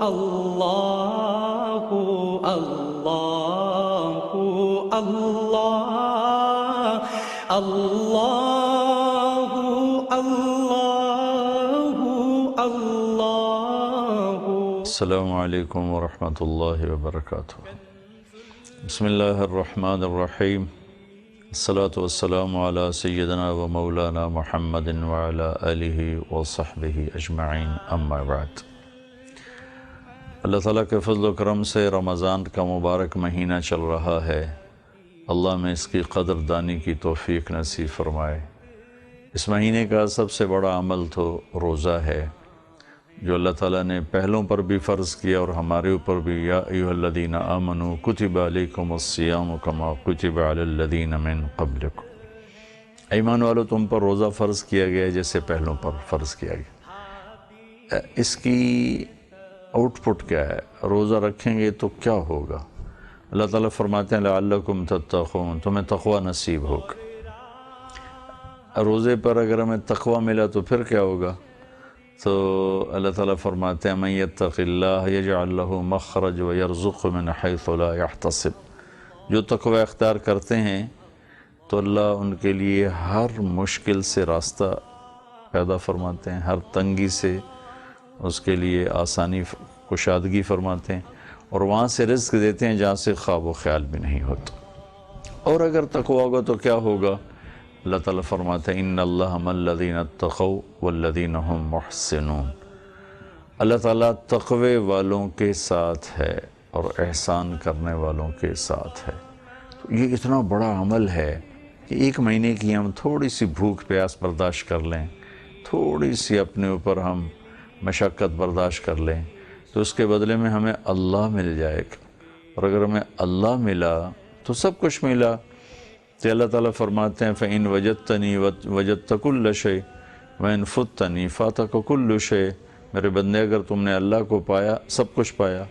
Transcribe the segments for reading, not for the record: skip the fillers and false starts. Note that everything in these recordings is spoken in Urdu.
اللہ اللہ اللہ اللہ اللہ اللہ۔ السلام علیکم ورحمۃ اللہ وبرکاتہ۔ بسم اللہ الرحمن الرحیم۔ الصلاة والسلام علی سیدنا و مولانا محمد وعلی آلہ وصحبہ اجمعین، اما بعد۔ اللہ تعالیٰ کے فضل و کرم سے رمضان کا مبارک مہینہ چل رہا ہے، اللہ میں اس کی قدر دانی کی توفیق نصیب فرمائے۔ اس مہینے کا سب سے بڑا عمل تو روزہ ہے، جو اللہ تعالیٰ نے پہلوں پر بھی فرض کیا اور ہمارے اوپر بھی۔ یا ایھا الذین آمنوا کتب علیکم الصیام کما کتب علی الذین من قبلکم۔ ایمان والو، تم پر روزہ فرض کیا گیا جیسے پہلوں پر فرض کیا گیا۔ اس کی آؤٹ پٹ کیا ہے؟ روزہ رکھیں گے تو کیا ہوگا؟ اللہ تعالیٰ فرماتے ہیں لعلکم تتقون، تمہیں تقوی نصیب ہوگا۔ روزے پر اگر ہمیں تقوی ملا تو پھر کیا ہوگا؟ تو اللہ تعالیٰ فرماتے ہیں من یتق اللہ یجعل لہ مخرج ویرزقہ من حیث لا یحتسب۔ جو تقوی اختیار کرتے ہیں تو اللہ ان کے لیے ہر مشکل سے راستہ پیدا فرماتے ہیں، ہر تنگی سے اس کے لیے آسانی کشادگی فرماتے ہیں، اور وہاں سے رزق دیتے ہیں جہاں سے خواب و خیال بھی نہیں ہوتا۔ اور اگر تقوی ہوگا تو کیا ہوگا؟ اللہ تعالیٰ فرماتے ہیں ان اللہ مع الذین اتقوا والذین هم محسنون۔ اللہ تعالیٰ تقوی والوں کے ساتھ ہے اور احسان کرنے والوں کے ساتھ ہے۔ تو یہ اتنا بڑا عمل ہے کہ ایک مہینے کی ہم تھوڑی سی بھوک پیاس برداشت کر لیں، تھوڑی سی اپنے اوپر ہم مشقت برداشت کر لیں تو اس کے بدلے میں ہمیں اللہ مل جائے گا، اور اگر ہمیں اللہ ملا تو سب کچھ ملا۔ تو اللہ تعالیٰ فرماتے ہیں فَإِن وَجَدْتَنِي وَجَدْتَ كُلَّ شَيْءٍ وَإِن فُتَّنِي فَاتَكَ كُلُّ شَيْءٍ۔ میرے بندے، اگر تم نے اللہ کو پایا سب کچھ پایا،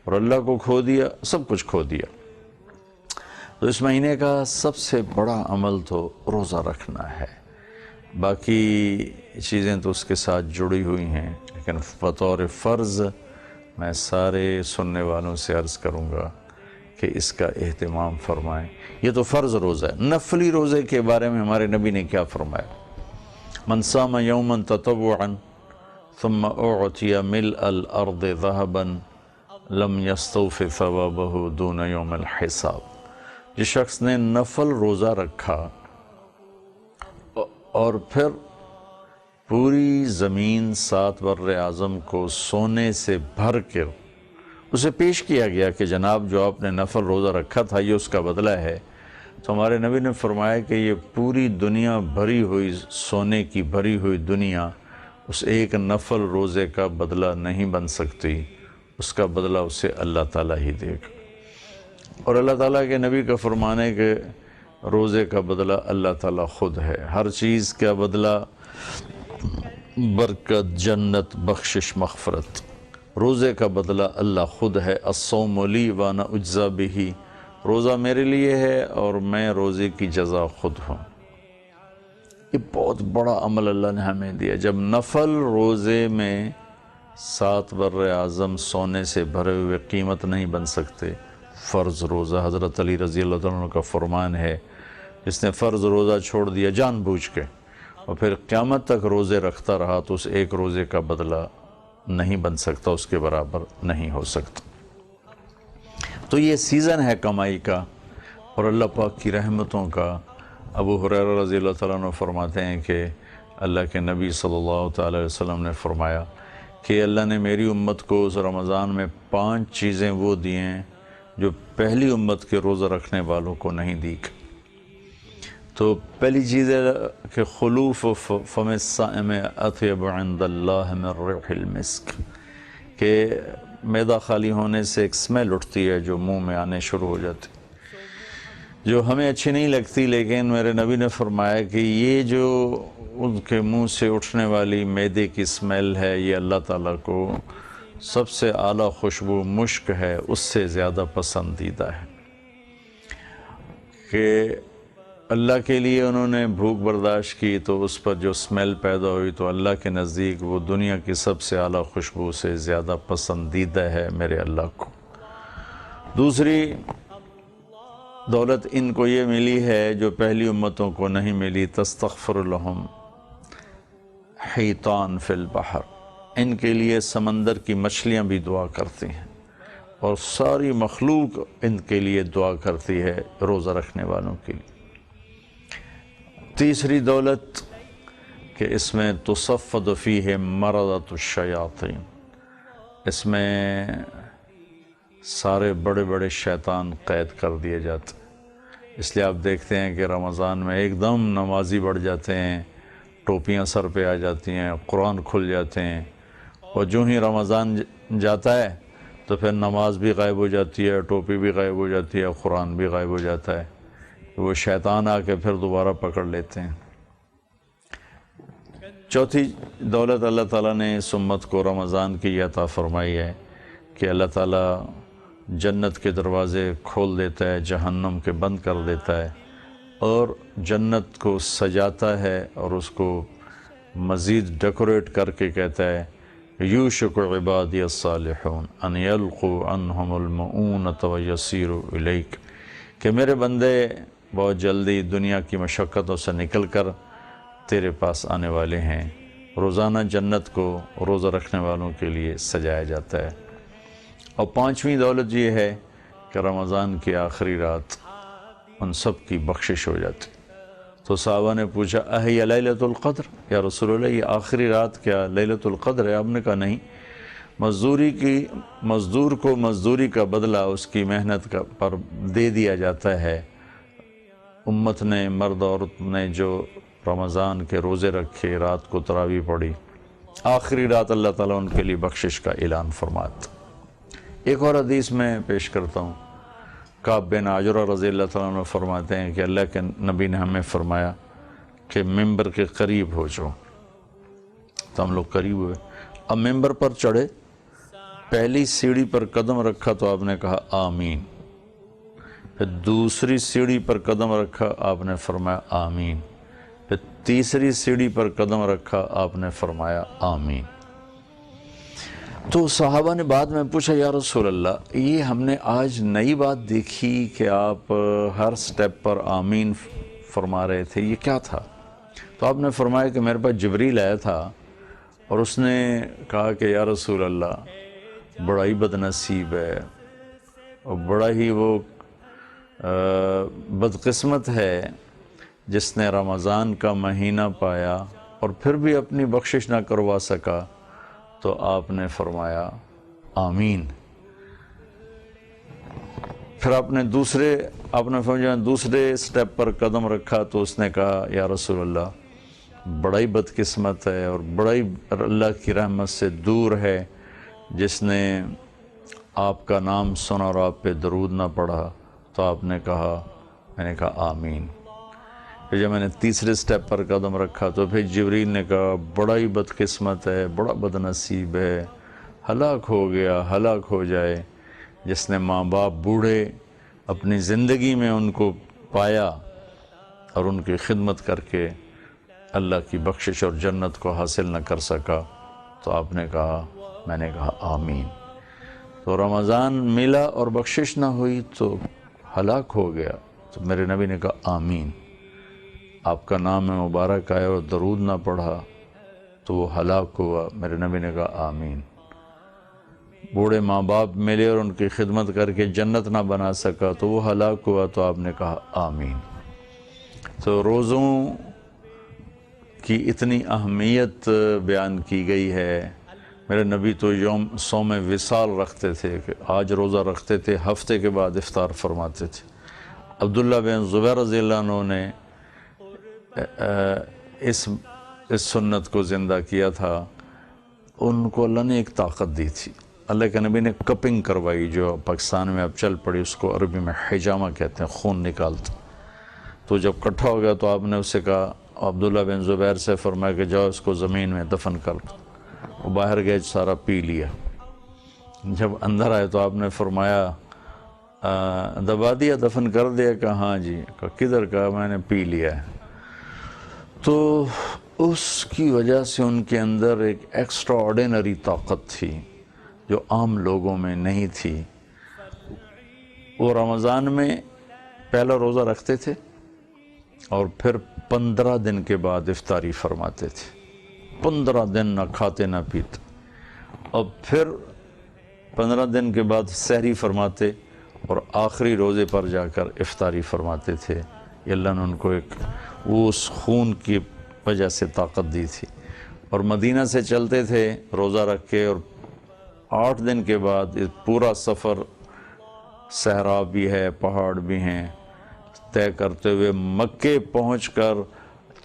اور اللہ کو کھو دیا سب کچھ کھو دیا۔ تو اس مہینے کا سب سے بڑا عمل تو روزہ رکھنا ہے، باقی چیزیں تو اس کے ساتھ جڑی ہوئی ہیں، لیکن بطور فرض میں سارے سننے والوں سے عرض کروں گا کہ اس کا اہتمام فرمائیں۔ یہ تو فرض روزہ ہے۔ نفلی روزے کے بارے میں ہمارے نبی نے کیا فرمایا؟ من صام یوما تطوعا ثم اعطی ملء الارض ذهبا لم يستوف ثوابه دون یوم الحساب۔ جس شخص نے نفل روزہ رکھا اور پھر پوری زمین 7 بر اعظم کو سونے سے بھر کر اسے پیش کیا گیا کہ جناب جو آپ نے نفل روزہ رکھا تھا یہ اس کا بدلہ ہے، تو ہمارے نبی نے فرمایا کہ یہ پوری دنیا بھری ہوئی، سونے کی بھری ہوئی دنیا اس ایک نفل روزے کا بدلہ نہیں بن سکتی، اس کا بدلہ اسے اللہ تعالیٰ ہی دے گا۔ اور اللہ تعالیٰ کے نبی کا فرمان ہے کہ روزے کا بدلہ اللہ تعالیٰ خود ہے، ہر چیز کا بدلہ برکت، جنت، بخشش، مغفرت۔ روزے کا بدلہ اللہ خود ہے۔ الصوم لی وانا اجزا بہ، روزہ میرے لیے ہے اور میں روزے کی جزا خود ہوں۔ یہ بہت بڑا عمل اللہ نے ہمیں دیا۔ جب نفل روزے میں 7 بر اعظم سونے سے بھرے ہوئے قیمت نہیں بن سکتے، فرض روزہ، حضرت علی رضی اللہ عنہ کا فرمان ہے جس نے فرض روزہ چھوڑ دیا جان بوجھ کے اور پھر قیامت تک روزے رکھتا رہا تو اس ایک روزے کا بدلہ نہیں بن سکتا، اس کے برابر نہیں ہو سکتا۔ تو یہ سیزن ہے کمائی کا اور اللہ پاک کی رحمتوں کا۔ ابو ہریرہ رضی اللہ تعالیٰ عنہ فرماتے ہیں کہ اللہ کے نبی صلی اللہ تعالیٰ علیہ وسلم نے فرمایا کہ اللہ نے میری امت کو اس رمضان میں 5 چیزیں وہ دی ہیں جو پہلی امت کے روزہ رکھنے والوں کو نہیں دی۔ تو پہلی چیز ہے کہ خلوف فم الصائم اطیب عند اللہ من ریح المسک، کہ معدہ خالی ہونے سے ایک سمیل اٹھتی ہے جو منہ میں آنے شروع ہو جاتی، جو ہمیں اچھی نہیں لگتی، لیکن میرے نبی نے فرمایا کہ یہ جو ان کے منہ سے اٹھنے والی معدے کی سمیل ہے یہ اللہ تعالیٰ کو سب سے اعلیٰ خوشبو مشک ہے، اس سے زیادہ پسندیدہ ہے۔ کہ اللہ کے لیے انہوں نے بھوک برداشت کی تو اس پر جو اسمیل پیدا ہوئی تو اللہ کے نزدیک وہ دنیا کی سب سے اعلیٰ خوشبو سے زیادہ پسندیدہ ہے میرے اللہ کو۔ دوسری دولت ان کو یہ ملی ہے جو پہلی امتوں کو نہیں ملی، تستغفر لہم حیطان فی البحر، ان کے لیے سمندر کی مچھلیاں بھی دعا کرتی ہیں اور ساری مخلوق ان کے لیے دعا کرتی ہے روزہ رکھنے والوں کے لیے۔ تیسری دولت کہ اس میں تصفد فیہ مرضۃ الشیاطین، اس میں سارے بڑے بڑے شیطان قید کر دیے جاتے ہیں۔ اس لیے آپ دیکھتے ہیں کہ رمضان میں ایک دم نمازی بڑھ جاتے ہیں، ٹوپیاں سر پہ آ جاتی ہیں، قرآن کھل جاتے ہیں، اور جو ہی رمضان جاتا ہے تو پھر نماز بھی غائب ہو جاتی ہے، ٹوپی بھی غائب ہو جاتی ہے، قرآن بھی غائب ہو جاتا ہے، وہ شیطان آ کے پھر دوبارہ پکڑ لیتے ہیں۔ چوتھی دولت اللہ تعالیٰ نے اس امت کو رمضان کی یہ عطا فرمائی ہے کہ اللہ تعالیٰ جنت کے دروازے کھول دیتا ہے، جہنم کے بند کر دیتا ہے، اور جنت کو سجاتا ہے اور اس کو مزید ڈیکوریٹ کر کے کہتا ہے یوشک عبادی الصالحون ان یلقوا عنہم المؤونۃ ویسیروا الیک، کہ میرے بندے بہت جلدی دنیا کی مشقتوں سے نکل کر تیرے پاس آنے والے ہیں۔ روزانہ جنت کو روزہ رکھنے والوں کے لیے سجایا جاتا ہے۔ اور پانچویں دولت یہ ہے کہ رمضان کی آخری رات ان سب کی بخشش ہو جاتی۔ تو صحابہ نے پوچھا اہی لیلۃ القدر، یا رسول اللہ یہ آخری رات کیا لیلۃ القدر ہے؟ آپ نے کہا نہیں، مزدور کو مزدوری کا بدلہ اس کی محنت پر دے دیا جاتا ہے۔ امت نے، مرد عورت نے جو رمضان کے روزے رکھے، رات کو تراویح پڑھی، آخری رات اللہ تعالیٰ ان کے لیے بخشش کا اعلان فرماتا۔ ایک اور حدیث میں پیش کرتا ہوں، کعب بن عجرہ رضی اللہ تعالیٰ عنہ فرماتے ہیں کہ اللہ کے نبی نے ہمیں فرمایا کہ ممبر کے قریب ہو جاؤ، تو ہم لوگ قریب ہوئے۔ اب ممبر پر چڑھے، پہلی سیڑھی پر قدم رکھا تو آپ نے کہا آمین، پھر دوسری سیڑھی پر قدم رکھا آپ نے فرمایا آمین، پھر تیسری سیڑھی پر قدم رکھا آپ نے فرمایا آمین۔ تو صحابہ نے بعد میں پوچھا یا رسول اللہ یہ ہم نے آج نئی بات دیکھی کہ آپ ہر سٹیپ پر آمین فرما رہے تھے، یہ کیا تھا؟ تو آپ نے فرمایا کہ میرے پاس جبریل آیا تھا اور اس نے کہا کہ یا رسول اللہ بڑا ہی بدنصیب ہے اور بڑا ہی وہ بدقسمت ہے جس نے رمضان کا مہینہ پایا اور پھر بھی اپنی بخشش نہ کروا سکا۔ تو آپ نے فرمایا آمین۔ پھر آپ نے دوسرے سٹیپ پر قدم رکھا تو اس نے کہا یا رسول اللہ بڑا ہی بدقسمت ہے اور بڑا ہی اللہ کی رحمت سے دور ہے جس نے آپ کا نام سنا اور آپ پہ درود نہ پڑھا۔ تو آپ نے کہا، میں نے کہا آمین۔ پھر جب میں نے تیسرے سٹیپ پر قدم رکھا تو پھر جبریل نے کہا بڑا ہی بدقسمت ہے، بڑا بدنصیب ہے، ہلاک ہو گیا، ہلاک ہو جائے جس نے ماں باپ بوڑھے اپنی زندگی میں ان کو پایا اور ان کی خدمت کر کے اللہ کی بخشش اور جنت کو حاصل نہ کر سکا۔ تو آپ نے کہا، میں نے کہا آمین۔ تو رمضان ملا اور بخشش نہ ہوئی تو ہلاک ہو گیا، تو میرے نبی نے کہا آمین۔ آپ کا نام مبارک آیا اور درود نہ پڑھا تو وہ ہلاک ہوا، میرے نبی نے کہا آمین۔ بوڑھے ماں باپ ملے اور ان کی خدمت کر کے جنت نہ بنا سکا تو وہ ہلاک ہوا، تو آپ نے کہا آمین۔ تو روزوں کی اتنی اہمیت بیان کی گئی ہے۔ میرے نبی تو صوم وصال رکھتے تھے کہ آج روزہ رکھتے تھے، ہفتے کے بعد افطار فرماتے تھے۔ عبداللہ بن زبیر رضی اللہ عنہ نے اس سنت کو زندہ کیا تھا۔ ان کو اللہ نے ایک طاقت دی تھی، اللہ کے نبی نے کپنگ کروائی، جو پاکستان میں اب چل پڑی، اس کو عربی میں حجامہ کہتے ہیں، خون نکالتا۔ تو جب کٹھا ہو گیا تو آپ نے اس سے کہا، عبداللہ بن زبیر سے فرمایا کہ جاؤ اس کو زمین میں دفن کر دو۔ وہ باہر گئے، سارا پی لیا۔ جب اندر آئے تو آپ نے فرمایا دبا دیا، دفن کر دیا؟ کہ ہاں جی۔ کہ کدھر؟ کا میں نے پی لیا ہے۔ تو اس کی وجہ سے ان کے اندر ایک ایکسٹرا آرڈینری طاقت تھی جو عام لوگوں میں نہیں تھی۔ وہ رمضان میں پہلا روزہ رکھتے تھے اور پھر 15 دن کے بعد افطاری فرماتے تھے۔ 15 دن نہ کھاتے نہ پیتے، اور پھر 15 دن کے بعد سحری فرماتے، اور آخری روزے پر جا کر افطاری فرماتے تھے۔ یہ اللہ نے ان کو ایک وہ اس خون کی وجہ سے طاقت دی تھی۔ اور مدینہ سے چلتے تھے روزہ رکھ کے، اور 8 دن کے بعد پورا سفر، صحرا بھی ہے، پہاڑ بھی ہیں، طے کرتے ہوئے مکے پہنچ کر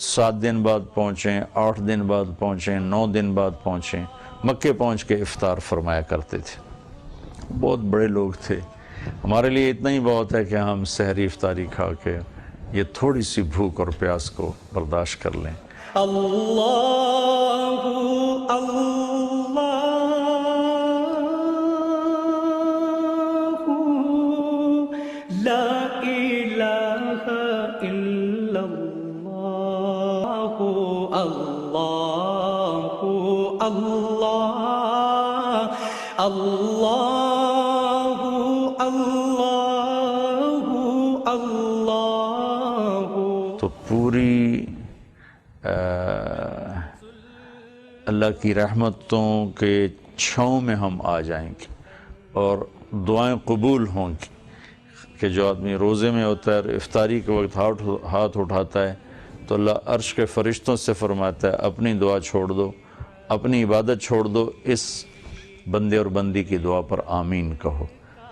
7 دن بعد پہنچیں، 8 دن بعد پہنچیں، 9 دن بعد پہنچیں، مکے پہنچ کے افطار فرمایا کرتے تھے۔ بہت بڑے لوگ تھے۔ ہمارے لیے اتنا ہی بہت ہے کہ ہم سحری افطاری کھا کے یہ تھوڑی سی بھوک اور پیاس کو برداشت کر لیں۔ اللہ اللہ لا الہ الا اللہ، اللہ اللہ اللہ اللہ اللہ۔ تو پوری اللہ کی رحمتوں کے چھاؤں میں ہم آ جائیں گے، اور دعائیں قبول ہوں گی۔ کہ جو آدمی روزے میں ہوتا ہے اور افطاری کے وقت ہاتھ اٹھاتا ہے تو اللہ عرش کے فرشتوں سے فرماتا ہے اپنی دعا چھوڑ دو، اپنی عبادت چھوڑ دو، اس بندے اور بندی کی دعا پر آمین کہو۔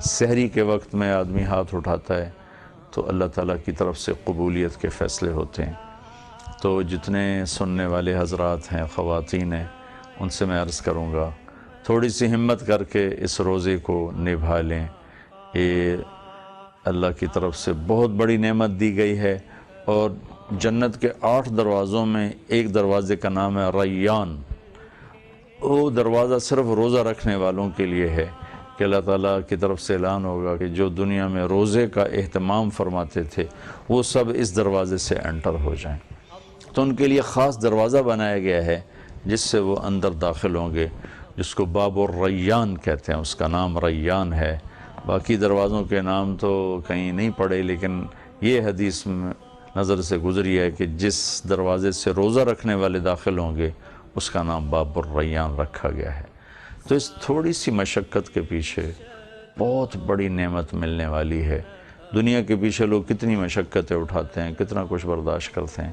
سحری کے وقت میں آدمی ہاتھ اٹھاتا ہے تو اللہ تعالیٰ کی طرف سے قبولیت کے فیصلے ہوتے ہیں۔ تو جتنے سننے والے حضرات ہیں، خواتین ہیں، ان سے میں عرض کروں گا تھوڑی سی ہمت کر کے اس روزے کو نبھا لیں۔ یہ اللہ کی طرف سے بہت بڑی نعمت دی گئی ہے، اور جنت کے 8 دروازوں میں ایک دروازے کا نام ہے ریان۔ وہ دروازہ صرف روزہ رکھنے والوں کے لیے ہے کہ اللہ تعالیٰ کی طرف سے اعلان ہوگا کہ جو دنیا میں روزے کا اہتمام فرماتے تھے وہ سب اس دروازے سے انٹر ہو جائیں۔ تو ان کے لیے خاص دروازہ بنایا گیا ہے جس سے وہ اندر داخل ہوں گے، جس کو باب الریان کہتے ہیں، اس کا نام ریان ہے۔ باقی دروازوں کے نام تو کہیں نہیں پڑے، لیکن یہ حدیث میں نظر سے گزری ہے کہ جس دروازے سے روزہ رکھنے والے داخل ہوں گے اس کا نام باب الریان رکھا گیا ہے۔ تو اس تھوڑی سی مشقت کے پیچھے بہت بڑی نعمت ملنے والی ہے۔ دنیا کے پیچھے لوگ کتنی مشقتیں اٹھاتے ہیں، کتنا کچھ برداشت کرتے ہیں۔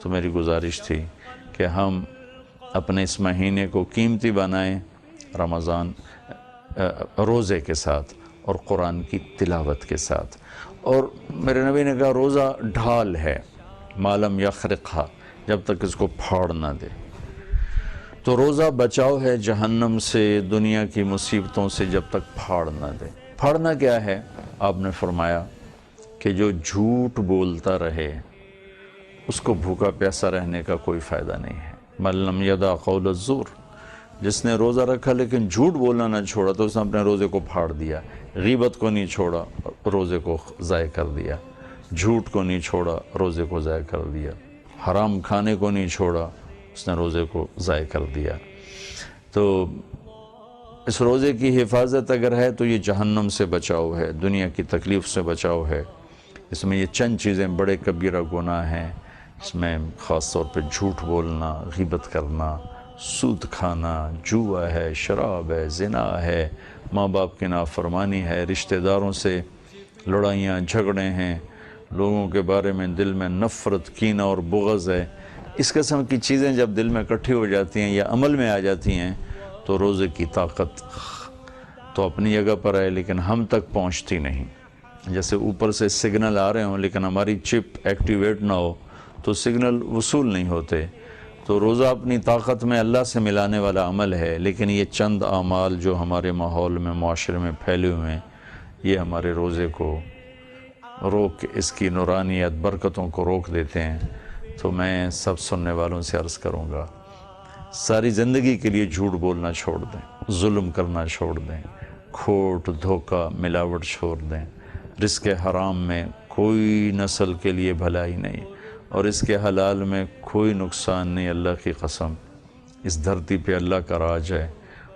تو میری گزارش تھی کہ ہم اپنے اس مہینے کو قیمتی بنائیں، رمضان روزے کے ساتھ اور قرآن کی تلاوت کے ساتھ۔ اور میرے نبی نے کہا روزہ ڈھال ہے، مالم یخرقھا، جب تک اس کو پھاڑ نہ دے۔ تو روزہ بچاؤ ہے جہنم سے، دنیا کی مصیبتوں سے، جب تک پھاڑ نہ دے۔ پھاڑنا کیا ہے؟ آپ نے فرمایا کہ جو جھوٹ بولتا رہے اس کو بھوکا پیاسا رہنے کا کوئی فائدہ نہیں ہے۔ من لم یدع قول الزور، جس نے روزہ رکھا لیکن جھوٹ بولنا نہ چھوڑا تو اس نے اپنے روزے کو پھاڑ دیا۔ غیبت کو نہیں چھوڑا، روزے کو ضائع کر دیا۔ جھوٹ کو نہیں چھوڑا، روزے کو ضائع کر دیا۔ حرام کھانے کو نہیں چھوڑا، اس نے روزے کو ضائع کر دیا۔ تو اس روزے کی حفاظت اگر ہے تو یہ جہنم سے بچاؤ ہے، دنیا کی تکلیف سے بچاؤ ہے۔ اس میں یہ چند چیزیں بڑے کبیرہ گناہ ہیں، اس میں خاص طور پہ جھوٹ بولنا، غیبت کرنا، سود کھانا، جوا ہے، شراب ہے، زنا ہے، ماں باپ کی نافرمانی ہے، رشتہ داروں سے لڑائیاں جھگڑے ہیں، لوگوں کے بارے میں دل میں نفرت، کینہ اور بغض ہے۔ اس قسم کی چیزیں جب دل میں اکٹھی ہو جاتی ہیں یا عمل میں آ جاتی ہیں تو روزے کی طاقت تو اپنی جگہ پر ہے لیکن ہم تک پہنچتی نہیں۔ جیسے اوپر سے سگنل آ رہے ہوں لیکن ہماری چپ ایکٹیویٹ نہ ہو تو سگنل وصول نہیں ہوتے۔ تو روزہ اپنی طاقت میں اللہ سے ملانے والا عمل ہے، لیکن یہ چند اعمال جو ہمارے ماحول میں، معاشرے میں پھیلے ہوئے ہیں، یہ ہمارے روزے کو روک، اس کی نورانیت، برکتوں کو روک دیتے ہیں۔ تو میں سب سننے والوں سے عرض کروں گا ساری زندگی کے لیے جھوٹ بولنا چھوڑ دیں، ظلم کرنا چھوڑ دیں، کھوٹ، دھوکہ، ملاوٹ چھوڑ دیں، رزق حرام میں کوئی نسل کے لیے بھلائی نہیں، اور اس کے حلال میں کوئی نقصان نہیں۔ اللہ کی قسم، اس دھرتی پہ اللہ کا راج ہے،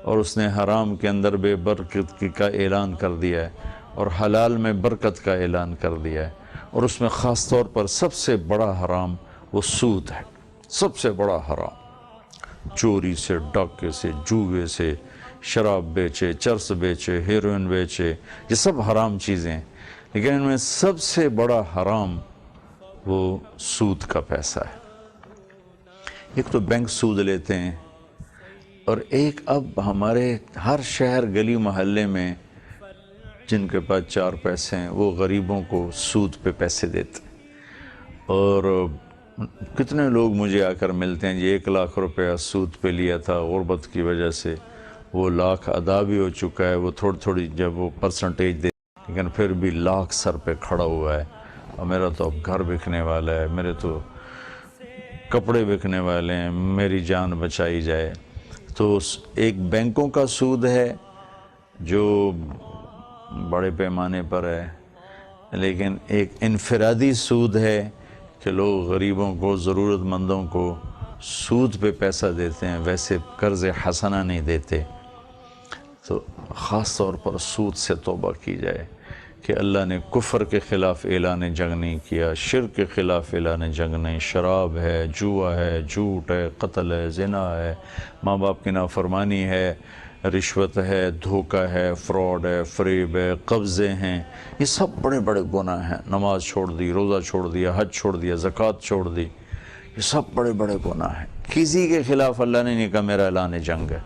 اور اس نے حرام کے اندر بے برکت کا اعلان کر دیا ہے، اور حلال میں برکت کا اعلان کر دیا ہے، اور اس میں خاص طور پر سب سے بڑا حرام وہ سود ہے، سب سے بڑا حرام۔ چوری سے، ڈاکے سے، جوئے سے، شراب بیچے، چرس بیچے، ہیروئن بیچے، یہ سب حرام چیزیں ہیں، لیکن ان میں سب سے بڑا حرام وہ سود کا پیسہ ہے۔ ایک تو بینک سود لیتے ہیں، اور ایک اب ہمارے ہر شہر گلی محلے میں جن کے پاس 4 پیسے ہیں وہ غریبوں کو سود پہ پیسے دیتے ہیں۔ اور کتنے لوگ مجھے آ کر ملتے ہیں، یہ 1 لاکھ روپیہ سود پہ لیا تھا غربت کی وجہ سے، وہ لاکھ ادا بھی ہو چکا ہے، وہ تھوڑی جب وہ پرسنٹیج دے، لیکن پھر بھی لاکھ سر پہ کھڑا ہوا ہے، اور میرا تو اب گھر بکنے والا ہے، میرے تو کپڑے بکنے والے ہیں، میری جان بچائی جائے۔ تو ایک بینکوں کا سود ہے جو بڑے پیمانے پر ہے، لیکن ایک انفرادی سود ہے کہ لوگ غریبوں کو، ضرورت مندوں کو سود پہ پیسہ دیتے ہیں، ویسے قرض حسنہ نہیں دیتے۔ تو خاص طور پر سود سے توبہ کی جائے کہ اللہ نے کفر کے خلاف اعلان جنگ نہیں کیا، شرک کے خلاف اعلان جنگ نہیں، شراب ہے، جوا ہے، جھوٹ ہے، قتل ہے، زنا ہے، ماں باپ کی نافرمانی ہے، رشوت ہے، دھوکہ ہے، فراڈ ہے، فریب ہے، قبضے ہیں، یہ سب بڑے بڑے گناہ ہیں۔ نماز چھوڑ دی، روزہ چھوڑ دیا، حج چھوڑ دیا، زکوٰۃ چھوڑ دی، یہ سب بڑے بڑے گناہ ہیں۔ کسی کے خلاف اللہ نے نہیں کہا میرا اعلان جنگ ہے،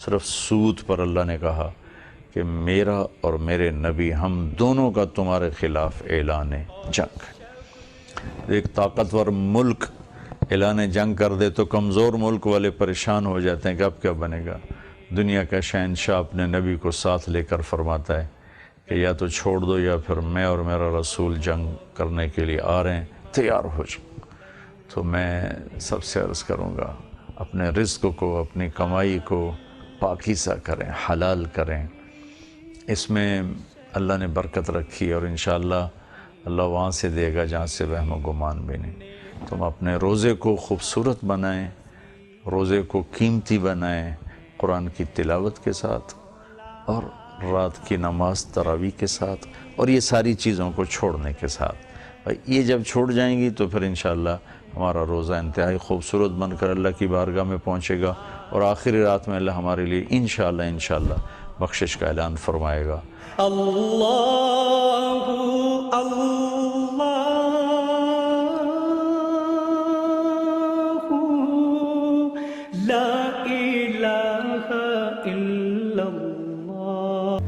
صرف سود پر اللہ نے کہا کہ میرا اور میرے نبی ہم دونوں کا تمہارے خلاف اعلان جنگ ہے۔ ایک طاقتور ملک اعلان جنگ کر دے تو کمزور ملک والے پریشان ہو جاتے ہیں کہ اب کیا بنے گا۔ دنیا کا شہنشاہ اپنے نبی کو ساتھ لے کر فرماتا ہے کہ یا تو چھوڑ دو یا پھر میں اور میرا رسول جنگ کرنے کے لیے آ رہے ہیں، تیار ہو جاؤ۔ تو میں سب سے عرض کروں گا اپنے رزق کو، اپنی کمائی کو پاکیزہ کریں، حلال کریں، اس میں اللہ نے برکت رکھی، اور انشاءاللہ اللہ وہاں سے دے گا جہاں سے وہم و گمان بھی نہیں۔ تم اپنے روزے کو خوبصورت بنائیں، روزے کو قیمتی بنائیں، قرآن کی تلاوت کے ساتھ، اور رات کی نماز تراویح کے ساتھ، اور یہ ساری چیزوں کو چھوڑنے کے ساتھ۔ یہ جب چھوڑ جائیں گی تو پھر انشاءاللہ ہمارا روزہ انتہائی خوبصورت بن کر اللہ کی بارگاہ میں پہنچے گا، اور آخری رات میں اللہ ہمارے لیے انشاءاللہ بخشش کا اعلان فرمائے گا۔ اللہ اللہ لا الہ الا اللہ۔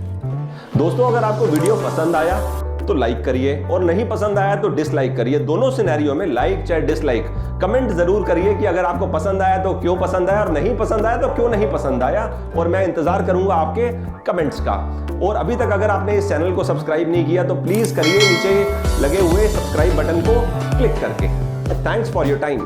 دوستوں، اگر آپ کو ویڈیو پسند آیا تو لائک کریے، اور نہیں پسند آیا تو ڈس لائک کریے۔ دونوں سینیریو میں لائک چاہے ڈس لائک کمنٹ ضرور کریے کہ اگر آپ کو پسند آیا تو کیوں پسند آیا، اور نہیں پسند آیا تو کیوں نہیں پسند آیا، اور میں انتظار کروں گا آپ کے کمنٹس کا۔ اور ابھی تک اگر آپ نے اس چینل کو سبسکرائب نہیں کیا تو پلیز کریے، نیچے لگے ہوئے سبسکرائب بٹن کو کلک کر کے۔ Thanks for your time.